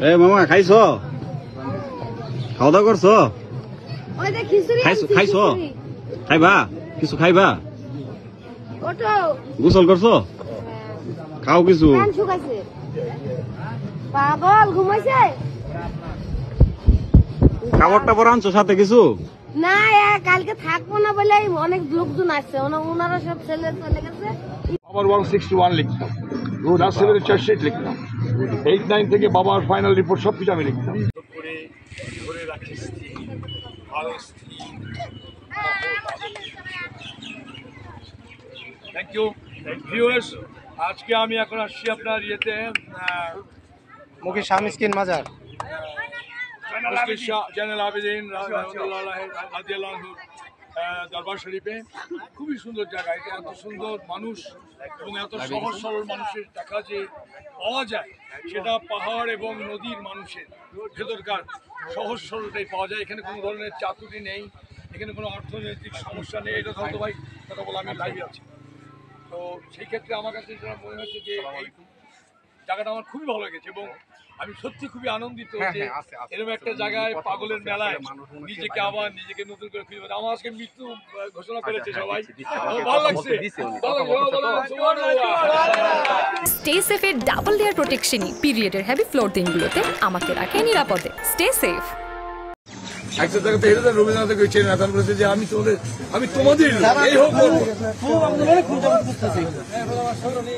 এ মামা খাইছো? খাওয়া দাওয়া করছো? খাইছো? খাইবা? কিছু খাইবা? গোসল করছো? খাও কিছু। পাগল ঘুমাইছে? খাবার টাবার আনছো সাথে কিছু? না, কালকে থাকবো না বলে অনেক লোকজন আসছে, ওনারা সব ছেলে চলে গেছে। বাবার 161 লিখতাম, ক্লাস 7 এর চার্জশিট লিখতাম, 8-9 থেকে বাবার ফাইনাল রিপোর্ট সবকিছু আমি লিখতাম। Thank you viewers. আজকে আমি এখন আসছি আপনার ইয়েতে মুখে শামস্কিন মাজার জয়নুল আবেদিন দরবার শরীফে। খুবই সুন্দর জায়গা, এটা এত সুন্দর মানুষ এবং এত সহজ সরল মানুষের দেখা যে পাওয়া যায়, সেটা পাহাড় এবং নদীর মানুষের ভেতরকার সহজ সরলটাই পাওয়া যায়। এখানে কোনো ধরনের চাতুরি নেই, এখানে কোনো অর্থনৈতিক সমস্যা নেই। এটা তো ভাই কথা বলে আমি লাইভে আছি, তো সেই ক্ষেত্রে আমার কাছে যেটা মনে হচ্ছে যে এই জায়গাটা আমার খুবই ভালো লেগেছে এবং আমি সত্যি খুবই আনন্দিত যে এরকম একটা জায়গায় পাগলের মেলায় নিজেকে নতুন করে খুঁজে পাচ্ছি। আমার আজকে মৃত্যু ঘোষণা করেছে সবাই, ভালো লাগছে। স্টে সেফের ডাবল লেয়ার প্রোটেকশনই পিরিয়ডের হেভি ফ্লোর দিনগুলোতে আমাকে রাখে নিরাপদে। Stay safe. একটা জায়গাতে হেরে দেন রবীন্দ্রনাথ নেতান বলেছে যে আমি তোমাদের এই হোক,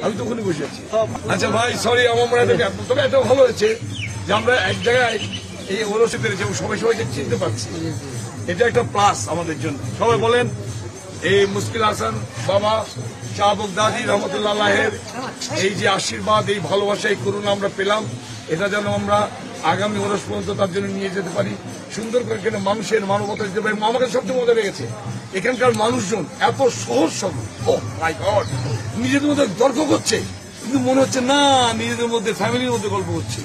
আমি তো ওখানে বসে আছি। আচ্ছা ভাই সরি, আমার মনে হয় তবে এত ভালো হয়েছে যে আমরা এক জায়গায় এই ওরসে পেরেছি এবং সবাই সবাইকে চিনতে পারছি। এটা একটা প্লাস আমাদের জন্য। সবাই বলেন এই মুশকিল হাসান বাবা শাহ বগদাদি রহমতুল্লাহের এই যে আশীর্বাদ, এই ভালোবাসা, এই করুণা আমরা পেলাম, এটা যেন আমরা আগামী ওরস পর্যন্ত তার জন্য নিয়ে যেতে পারি সুন্দর করে। কেন মানুষের মানবতা দিতে পারি। আমাকে সবচেয়ে মজা লেগেছে এখানকার মানুষজন এত সহজ সরল। ও মাই গড, নিজেদের মধ্যে তর্ক করছে কিন্তু মনে হচ্ছে না নিজেদের মধ্যে ফ্যামিলির মধ্যে গল্প করছে।